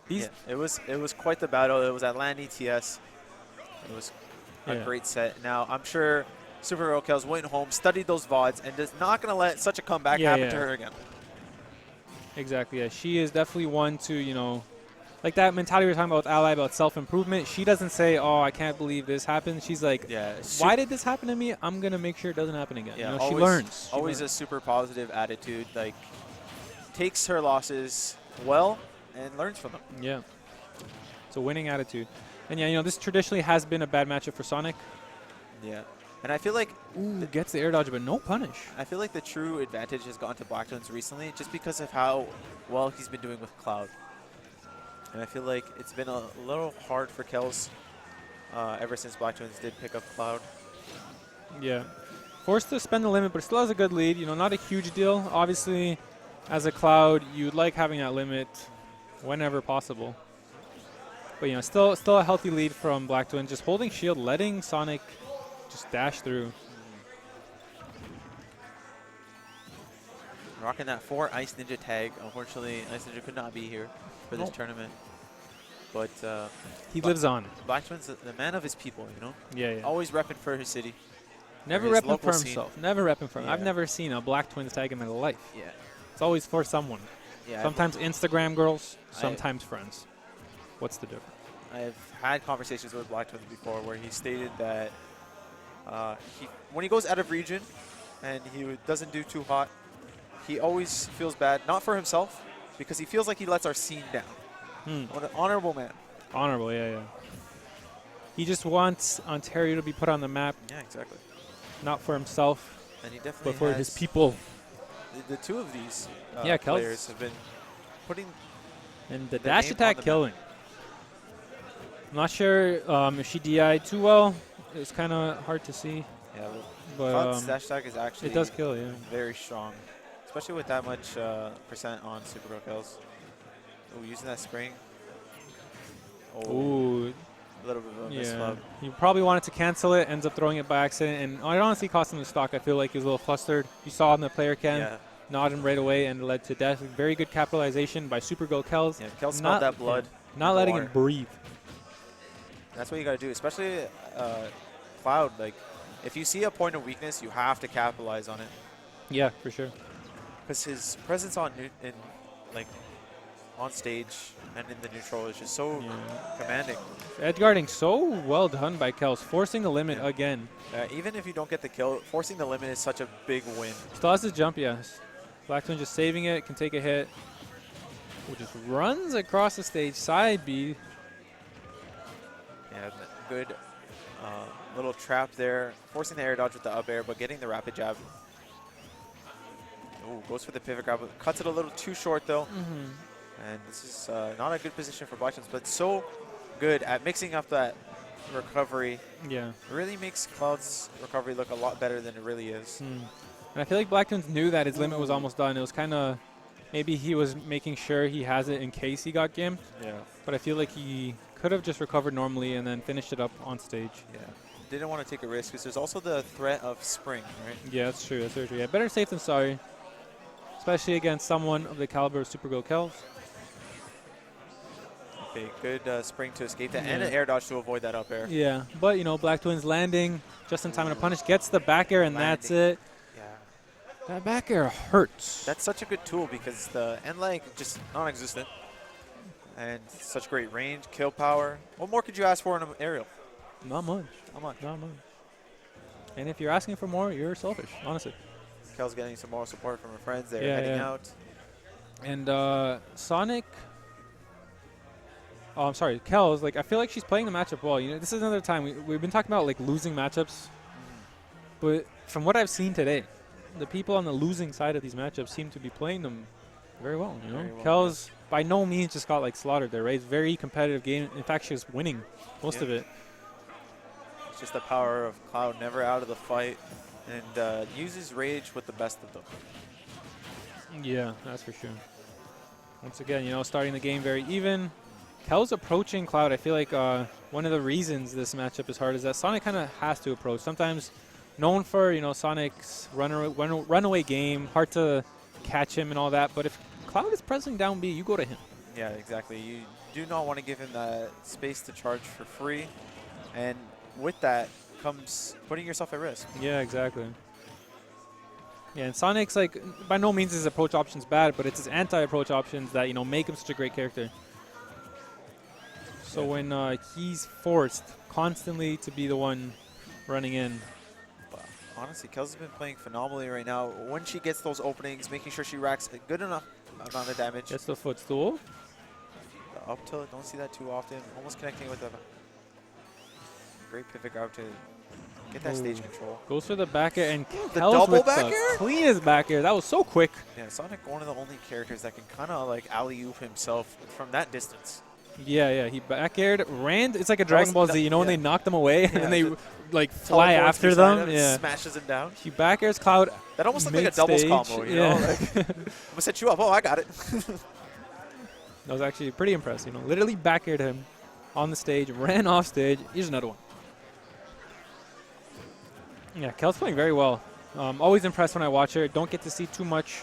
Yeah, it was quite the battle. It was at LAN ETS. It was a great set. Now, I'm sure SuperGirlKels went home, studied those VODs, and is not going to let such a comeback happen to her again. Exactly, yeah. She is definitely one to, you know, like that mentality we were talking about with Ally about self-improvement. She doesn't say, oh, I can't believe this happened. She's like, why did this happen to me? I'm going to make sure it doesn't happen again. Yeah, you know, she learns. Always a super positive attitude. Like, takes her losses well and learns from them. Yeah. It's a winning attitude. And, yeah, you know, this traditionally has been a bad matchup for Sonic. Yeah. And I feel like... gets the air dodge, but no punish. I feel like the true advantage has gone to BLACKTWINs recently just because of how well he's been doing with Cloud. And I feel like it's been a little hard for Kels ever since BLACKTWINs did pick up Cloud. Yeah. Forced to spend the limit, but still has a good lead. You know, not a huge deal. Obviously, as a Cloud, you'd like having that limit whenever possible. But, you know, still a healthy lead from BLACKTWINs. Just holding shield, letting Sonic just dash through. Rocking that 4 Ice Ninja tag. Unfortunately, Ice Ninja could not be here for this tournament. But he lives on. BLACKTWINs, the man of his people, you know? Yeah. Always repping for his city. Never repping for himself. Never repping for him. I've never seen a BLACKTWINs tag in my life. Yeah. It's always for someone. Yeah. Sometimes Instagram girls, sometimes friends. What's the difference? I've had conversations with BLACKTWINs before where he stated that when he goes out of region and he doesn't do too hot, he always feels bad, not for himself, because he feels like he lets our scene down. What an honorable man. Honorable, yeah. He just wants Ontario to be put on the map. Yeah, exactly. Not for himself, and he definitely but for his people. The two of these Kels players have been putting and the dash attack killing. I'm not sure if she DI'd too well. It's kind of hard to see. Yeah, but dash attack is actually very strong, especially with that much percent on SuperGirlKels. Oh, using that spring. Ooh. A little bit of a misflub. He probably wanted to cancel it, ends up throwing it by accident, and it honestly cost him the stock. I feel like he was a little flustered. You saw on the player cam, nod him right away, and led to death. Very good capitalization by SuperGirlKels. Yeah, Kels smelled that blood. Not letting him breathe. That's what you got to do, especially Cloud. Like, if you see a point of weakness, you have to capitalize on it. Yeah, for sure. Because his presence on stage and in the neutral is just so commanding. Edge guarding so well done by Kels, forcing the limit again. Even if you don't get the kill, forcing the limit is such a big win. Still has to jump, yes. BLACKTWINs just saving it, can take a hit. Just runs across the stage, side B. Yeah, good little trap there. Forcing the air dodge with the up air, but getting the rapid jab. Ooh, goes for the pivot grab. Cuts it a little too short, though. And this is not a good position for BLACKTWINs, but so good at mixing up that recovery. Yeah. Really makes Cloud's recovery look a lot better than it really is. And I feel like BLACKTWINs knew that his limit was almost done. It was kind of, maybe he was making sure he has it in case he got gamed. Yeah. But I feel like he could have just recovered normally and then finished it up on stage. Yeah. Didn't want to take a risk because there's also the threat of spring, right? Yeah, that's true. That's very true. Yeah, better safe than sorry. Especially against someone of the caliber of SuperGirlKels. Okay, good spring to escape that and an air dodge to avoid that up air. Yeah, but, you know, BLACKTWINs landing just in time to punish. Gets the back air, and that's it. Yeah. That back air hurts. That's such a good tool because the end leg just non-existent. And such great range, kill power. What more could you ask for in an aerial? Not much. Not much. And if you're asking for more, you're selfish, honestly. Kel's getting some more support from her friends. They're heading out. And Sonic... Oh, I'm sorry. Kels, like, I feel like she's playing the matchup well. You know, this is another time. We've been talking about, like, losing matchups. But from what I've seen today, the people on the losing side of these matchups seem to be playing them very well, you know? Kels, by no means, just got, like, slaughtered there, right? It's a very competitive game. In fact, she was winning most of it. It's just the power of Cloud, never out of the fight, and uses rage with the best of them. Yeah, that's for sure. Once again, you know, starting the game very even. Kels approaching Cloud. I feel like one of the reasons this matchup is hard is that Sonic kind of has to approach. Sometimes known for, you know, Sonic's runaway game, hard to catch him and all that. But if Cloud is pressing down B, you go to him. Yeah, exactly. do not want to give him that space to charge for free. And with that comes putting yourself at risk. Yeah, exactly. Yeah, and Sonic's like, by no means is his approach options bad, but it's his anti-approach options that, you know, make him such a great character. So when he's forced constantly to be the one running in. But honestly, Kels has been playing phenomenally right now. When she gets those openings, making sure she racks a good enough amount of damage. Gets the footstool. The up tilt, don't see that too often. Almost connecting with a great pivot grab to get that stage control. Goes for the back air and The Kels double with back the air? cleanest back air. That was so quick. Yeah, Sonic, one of the only characters that can kind of like alley-oop himself from that distance. Yeah, yeah. He back aired, ran. It's like a Dragon Ball Z, you know, when they knock them away and then they like fly after them. Yeah. Smashes him down. He back airs Cloud. That almost looked like a doubles mid-stage. combo, you know? Like, I'm going to set you up. Oh, I got it. That was actually pretty impressive. You know, literally back aired him on the stage, ran off stage. Here's another one. Yeah, Kel's playing very well. Always impressed when I watch her. Don't get to see too much.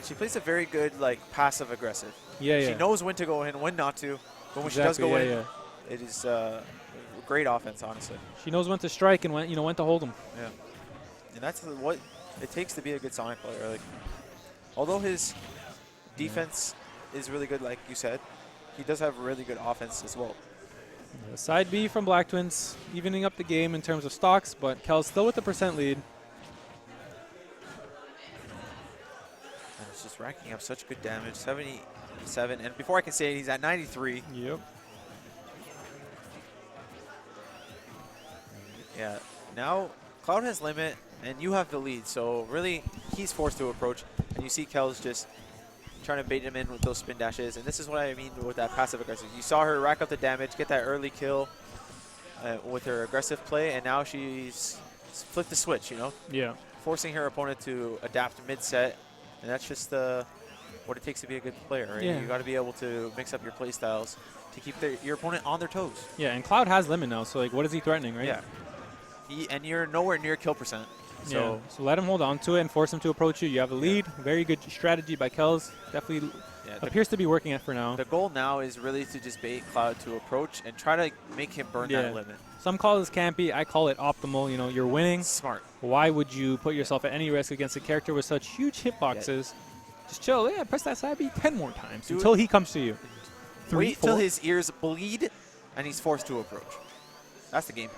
She plays a very good, like, passive-aggressive. Yeah, yeah. She knows when to go in, when not to. But when she does go in, it is great offense, honestly. She knows when to strike and when, you know, when to hold him. Yeah. And that's what it takes to be a good Sonic player. Like, although his defense is really good, like you said, he does have really good offense as well. Yeah, side B from Black Twins, evening up the game in terms of stocks, but Kel's still with the % lead. And it's just racking up such good damage, 77. And before I can say it, he's at 93. Yep. Yeah, now Cloud has limit, and you have the lead. So really, he's forced to approach. And you see Kels just trying to bait him in with those spin dashes. And this is what I mean with that passive aggressive. You saw her rack up the damage, get that early kill with her aggressive play, and now she's flipped the switch, you know? Yeah. Forcing her opponent to adapt mid-set. And that's just what it takes to be a good player, right? Yeah. You got to be able to mix up your play styles to keep your opponent on their toes. Yeah, and Cloud has limit now, so like, what is he threatening, right? Yeah. And you're nowhere near kill %. So, yeah. So let him hold on to it and force him to approach you. You have the lead. Very good strategy by Kels. Definitely appears to be working it for now. The goal now is really to just bait Cloud to approach and try to make him burn that limit. Some call this campy. I call it optimal. You know, you're winning. Smart. Why would you put yourself at any risk against a character with such huge hitboxes? Just chill. Yeah, press that side B 10 more times until he comes to you. Wait till his ears bleed and he's forced to approach. That's the game.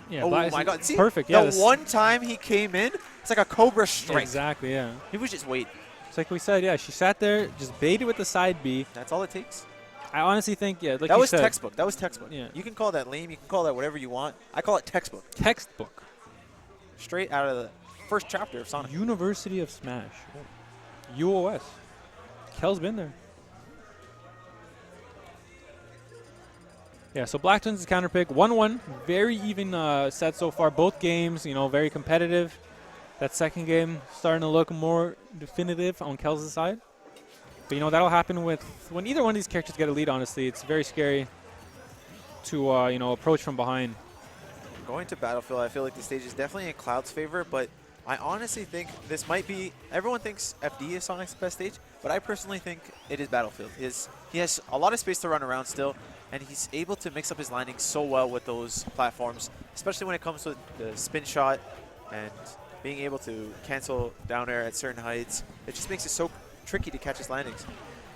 Yeah, oh my God. See, perfect. Yeah, the one time he came in, it's like a Cobra strike. Exactly, yeah. He was just waiting. It's like we said, yeah, she sat there, just baited with the side B. That's all it takes. I honestly think, yeah, like that you was said, textbook. That was textbook. Yeah. You can call that lame. You can call that whatever you want. I call it textbook. Textbook. Straight out of the first chapter of Sonic. University of Smash. UOS. Kel's been there. Yeah, so Black Twins is counter pick. 1-1. Very even set so far. Both games, you know, very competitive. That second game starting to look more definitive on Kel's side. But, you know, that'll happen when either one of these characters get a lead, honestly. It's very scary to, you know, approach from behind. Going to Battlefield, I feel like the stage is definitely in Cloud's favor, but I honestly think this might be, everyone thinks FD is Sonic's best stage, but I personally think it is Battlefield. He has a lot of space to run around still, and he's able to mix up his landings so well with those platforms, especially when it comes to the spin shot and being able to cancel down air at certain heights. It just makes it so tricky to catch his landings.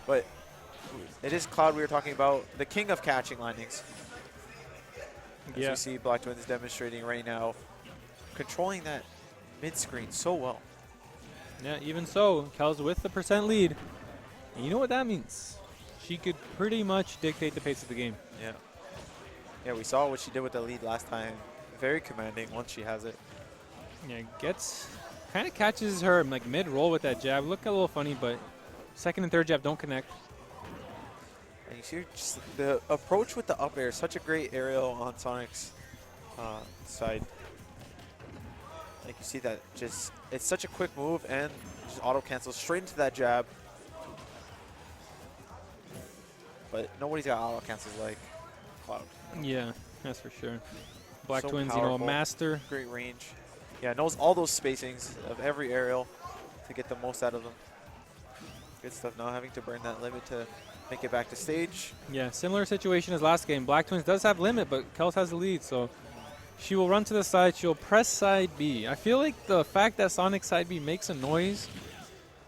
But it is Cloud we were talking about, the king of catching landings. As we see Black Twins demonstrating right now, controlling that mid-screen so well. Yeah, even so, Kel's with the % lead. And you know what that means? She could pretty much dictate the pace of the game. Yeah. Yeah, we saw what she did with the lead last time. Very commanding once she has it. Yeah, kind of catches her like mid-roll with that jab. Look a little funny, but second and third jab don't connect. And you see just the approach with the up air, such a great aerial on Sonic's side. Like you see that just, it's such a quick move and just auto cancels straight into that jab. But nobody's got auto cancels like Cloud. Yeah, that's for sure. Black So Twins, powerful. you know, a master. Great range. Yeah, knows all those spacings of every aerial to get the most out of them. Good stuff. Now having to burn that limit to make it back to stage. Yeah, similar situation as last game. Black Twins does have limit, but Kels has the lead, so she will run to the side. She'll press side B. I feel like the fact that Sonic side B makes a noise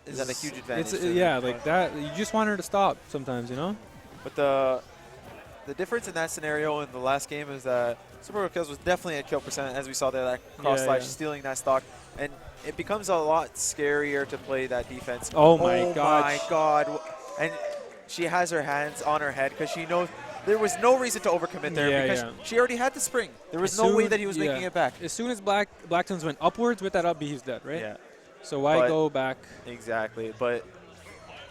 is that a huge advantage. Yeah, like that. You just want her to stop sometimes, you know? But the difference in that scenario in the last game is that SuperGirlKels was definitely at kill percent, as we saw there, that cross slide, stealing that stock. And it becomes a lot scarier to play that defense. Oh my my God. And she has her hands on her head because she knows there was no reason to overcommit there because she already had the spring. There was no way that he was making it back. As soon as Black Twins went upwards with that up B, he's dead, right? Yeah. So why go back? Exactly. But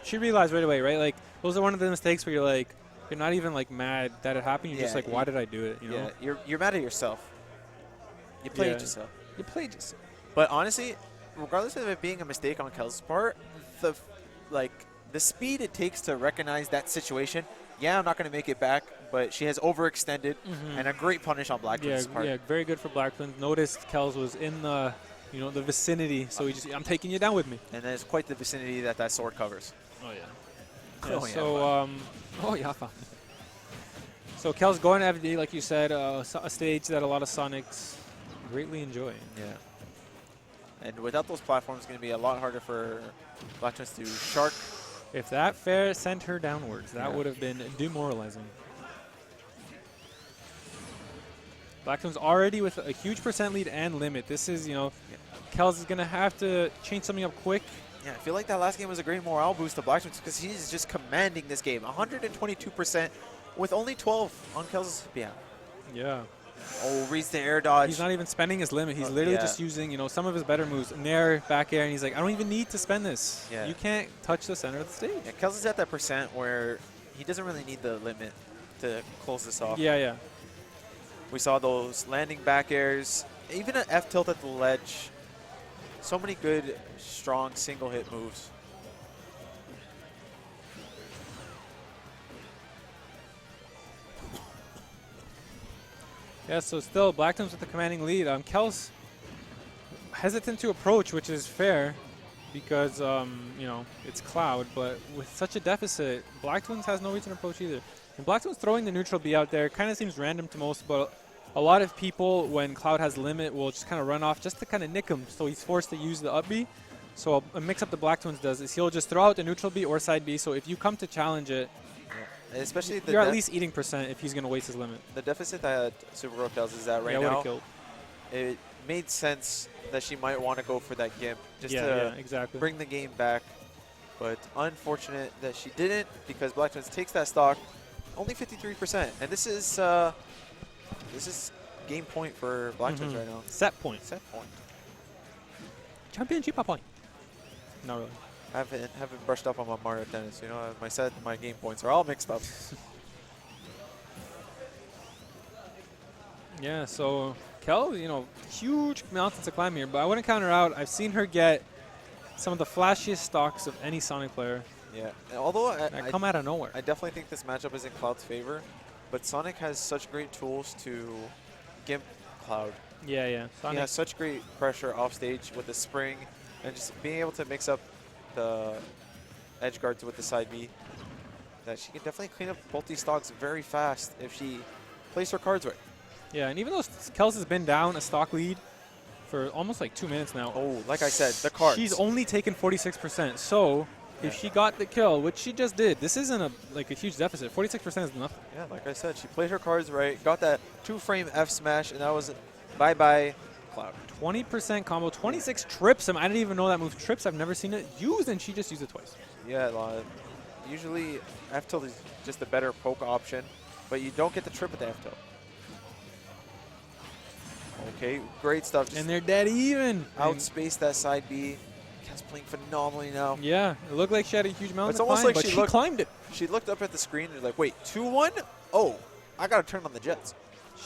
she realized right away, right? Like, those are one of the mistakes where you're like, you're not even like mad that it happened. You're just like, why did I do it? You know? Yeah, you're mad at yourself. You played yourself. You played yourself. But honestly, regardless of it being a mistake on Kels' part, the speed it takes to recognize that situation. Yeah, I'm not going to make it back, but she has overextended and a great punish on Black Twins' part. Yeah, very good for Black Twins. Noticed Kels was in the, the vicinity, so I'm taking you down with me. And that is quite the vicinity that sword covers. Oh yeah. So Kels going to FD, like you said, a stage that a lot of Sonics greatly enjoy. Yeah. And without those platforms, it's going to be a lot harder for Black Twins to shark. If that fair sent her downwards, that would have been demoralizing. Black Twins already with a huge percent lead and limit. This is, Kels is going to have to change something up quick. Yeah, I feel like that last game was a great morale boost to Black Twins because he's just commanding this game. 122% with only 12 on Kels' behalf. Yeah. Oh, reads the air dodge. He's not even spending his limit. He's literally just using, some of his better moves. Nair, back air, and he's like, I don't even need to spend this. Yeah. You can't touch the center of the stage. Yeah, Kels is at that percent where he doesn't really need the limit to close this off. Yeah. We saw those landing back airs, even an F tilt at the ledge. So many good, strong single hit moves. Yeah, so still Black Twins with the commanding lead. Kels hesitant to approach, which is fair because, it's Cloud. But with such a deficit, Black Twins has no reason to approach either. And Black Twins throwing the neutral B out there kind of seems random to most, but a lot of people, when Cloud has limit, will just kind of run off just to kind of nick him. So he's forced to use the up B. So a mix-up the Black Twins does is he'll just throw out the neutral B or side B. So if you come to challenge it, especially you're at least eating percent if he's going to waste his limit. The deficit that SuperGirlKels is at right now, it made sense that she might want to go for that gimp just to bring the game back. But unfortunate that she didn't because Black Twins takes that stock, only 53%. And this is game point for Black Twins right now. Set point. Championship point. Not really. Haven't brushed up on my Mario Tennis. My game points are all mixed up. Yeah, so Kel, huge mountains to climb here, but I wouldn't count her out. I've seen her get some of the flashiest stocks of any Sonic player. Yeah, and although I come out of nowhere. I definitely think this matchup is in Cloud's favor, but Sonic has such great tools to gimp Cloud. Yeah. Sonic has such great pressure off stage with the spring and just being able to mix up the edge guards with the side B, that she can definitely clean up both these stocks very fast if she plays her cards right. Yeah, and even though Kels has been down a stock lead for almost like 2 minutes now. Oh, like I said, the cards. She's only taken 46%. So if she got the kill, which she just did, this isn't a huge deficit. 46% is nothing. Yeah, like I said, she played her cards right, got that 2-frame F smash, and that was bye-bye Cloud. 20% combo, 26 trips him. I didn't even know that move trips. I've never seen it used, and she just used it twice. Yeah, usually F tilt is just a better poke option, but you don't get the trip with the F tilt. Okay, great stuff. And they're dead even. Outspace that side B. Kels playing phenomenally now. Yeah, it looked like she had a huge mountain to almost climb, like but she climbed it. She looked up at the screen and was like, wait, 2-1? Oh, I got to turn on the jets.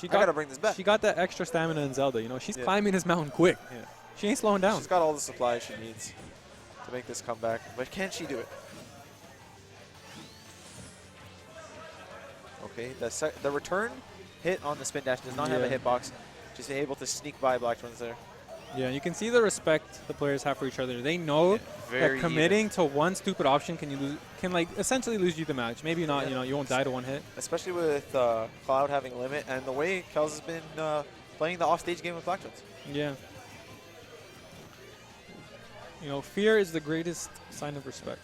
I got to bring this back. She got that extra stamina in Zelda. She's climbing this mountain quick. Yeah. She ain't slowing down. She's got all the supplies she needs to make this comeback. But can she do it? Okay, the return hit on the spin dash does not have a hitbox. Just able to sneak by Black Twins there. Yeah, you can see the respect the players have for each other. They know very committing to one stupid option can like essentially lose you the match. Maybe not, you won't die to one hit. Especially with Cloud having limit and the way Kels has been playing the offstage game with BlackTwins. Yeah. Fear is the greatest sign of respect.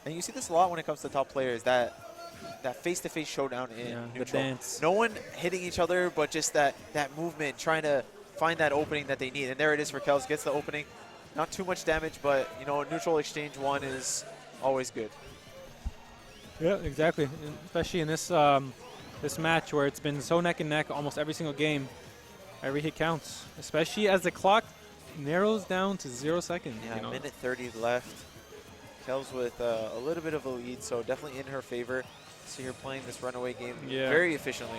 And you see this a lot when it comes to top players, that face-to-face showdown in neutral. The dance. No one hitting each other, but just that movement, trying to find that opening that they need. And there it is for Kels, gets the opening. Not too much damage, but, neutral exchange 1 is always good. Yeah, exactly. Especially in this this match where it's been so neck and neck almost every single game. Every hit counts, especially as the clock narrows down to 0 seconds. Yeah, minute 30 left. Kels with a little bit of a lead, so definitely in her favor. See her playing this runaway game very efficiently.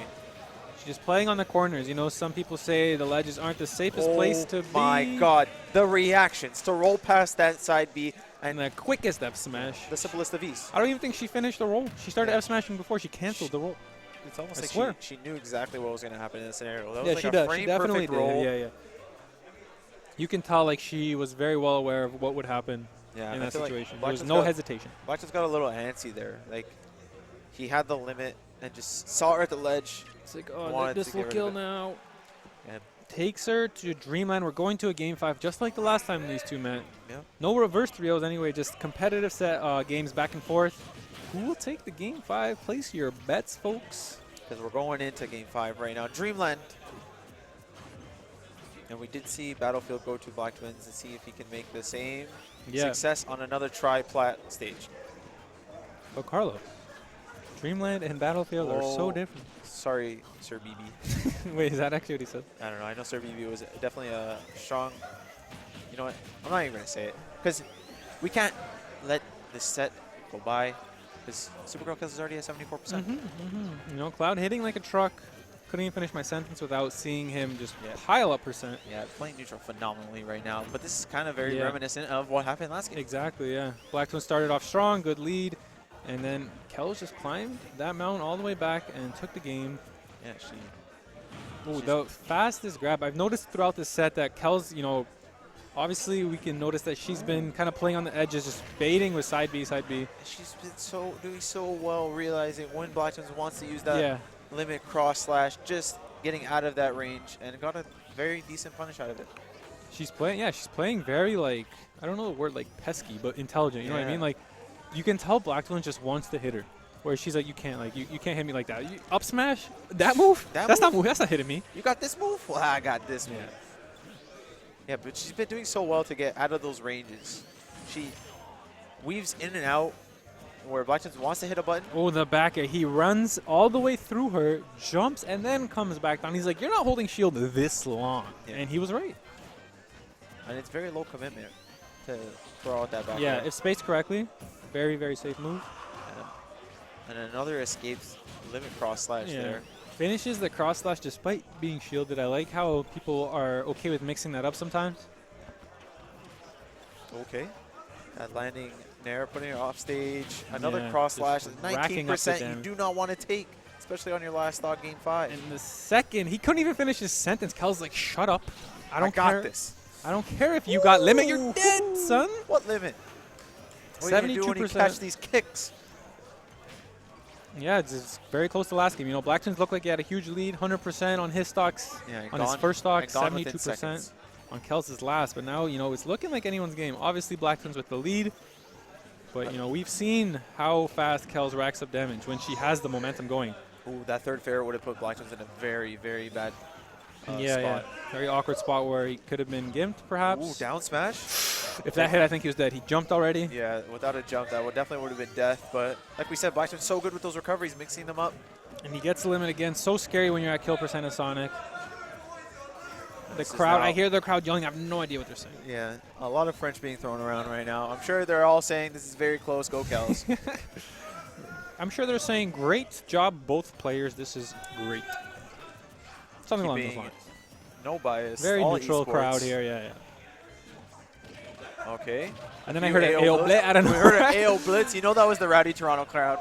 She's just playing on the corners. Some people say the ledges aren't the safest place to be. Oh my God, the reactions to roll past that side B. And the quickest F smash. The simplest of ease. I don't even think she finished the roll. She started F smashing before she canceled the roll. It's almost like she knew exactly what was going to happen in this scenario. That was she frame-perfect roll. Yeah. You can tell like she was very well aware of what would happen in that situation. There was no hesitation. BlackTwins got a little antsy there. Like, he had the limit and just saw her at the ledge. It's like, oh, this will kill now. Yeah. Takes her to Dreamland. We're going to a Game 5, just like the last time these two met. Yeah. No reverse 3-0s anyway, just competitive set games back and forth. Who will take the Game 5? Place your bets, folks. Because we're going into Game 5 right now. Dreamland. And we did see Battlefield go to BlackTwins and see if he can make the same success on another tri-plat stage. Oh, Carlo. Dreamland and Battlefield are so different. Sorry, Sir BB. Wait, is that actually what he said? I don't know. I know Sir BB was definitely a strong... You know what? I'm not even going to say it. Because we can't let this set go by. Because SuperGirlKels is already at 74%. Cloud hitting like a truck. Couldn't even finish my sentence without seeing him just pile up percent. Yeah, playing neutral phenomenally right now. But this is kind of very reminiscent of what happened last game. Exactly, yeah. BlackTwins started off strong, good lead. And then Kels just climbed that mountain all the way back and took the game. Yeah, the fastest grab. I've noticed throughout this set that Kels, obviously we can notice that she's been kind of playing on the edges, just baiting with side B, side B. She's been doing so well, realizing when BlackTwins wants to use that limit cross slash, just getting out of that range, and got a very decent punish out of it. She's playing very, like, I don't know the word, like pesky, but intelligent. You know what I mean? Like, you can tell BlackTwins just wants to hit her. Where she's like, you can't hit me like that. Up smash? That move? That's not hitting me. You got this move? Well, I got this move. Yeah, but she's been doing so well to get out of those ranges. She weaves in and out where BlackTwins wants to hit a button. Oh, the back air. He runs all the way through her, jumps, and then comes back down. He's like, you're not holding shield this long. Yeah. And he was right. And it's very low commitment to throw out that back air. Yeah, if spaced correctly, very, very safe move. And another escapes limit cross slash there. Finishes the cross slash despite being shielded. I like how people are okay with mixing that up sometimes. Okay. That landing Nair, putting it off stage. Another cross slash. 19% you do not want to take, especially on your last stock Game 5. And the second, he couldn't even finish his sentence. Kel's like, shut up. I got this. I don't care if you got limit. You're dead, son. What limit? 72% when you catch these kicks. Yeah, it's very close to last game. BlackTwins looked like he had a huge lead, 100% on his stocks. On his first stock, 72% on Kels' last. But now, it's looking like anyone's game. Obviously, BlackTwins with the lead. But, we've seen how fast Kels racks up damage when she has the momentum going. Ooh, that third fair would have put BlackTwins in a very, very bad spot. Very awkward spot where he could have been gimped, perhaps. Ooh, down smash. If that hit, I think he was dead. He jumped already. Yeah, without a jump, that definitely would have been death. But like we said, BlackTwins so good with those recoveries, mixing them up. And he gets the limit again. So scary when you're at kill percent of Sonic. The crowd, I hear the crowd yelling. I have no idea what they're saying. Yeah, a lot of French being thrown around right now. I'm sure they're all saying this is very close. Go Kels. I'm sure they're saying great job, both players. This is great. Something along those lines. No bias. Very neutral crowd here. Yeah. Okay. And then I heard an AO Blitz. I don't know. We heard an AO Blitz. You know that was the rowdy Toronto crowd.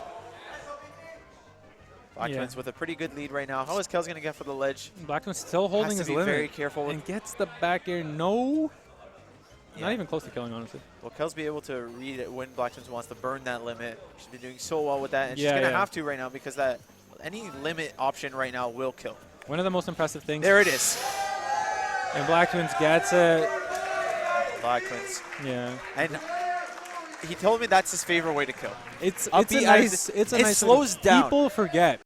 BlackTwins with a pretty good lead right now. How is Kels going to get for the ledge? BlackTwins still holding his limit. Very careful. And gets the back air. No. Not even close to killing, honestly. Will Kels be able to read it when Black Twins wants to burn that limit? She's been doing so well with that, and she's going to have to right now because that any limit option right now will kill. One of the most impressive things. There it is. And Black Twins gets it. Black Twins. Yeah. And he told me that's his favorite way to kill. It's Up a the nice. ice. It's a It nice. slows down. People forget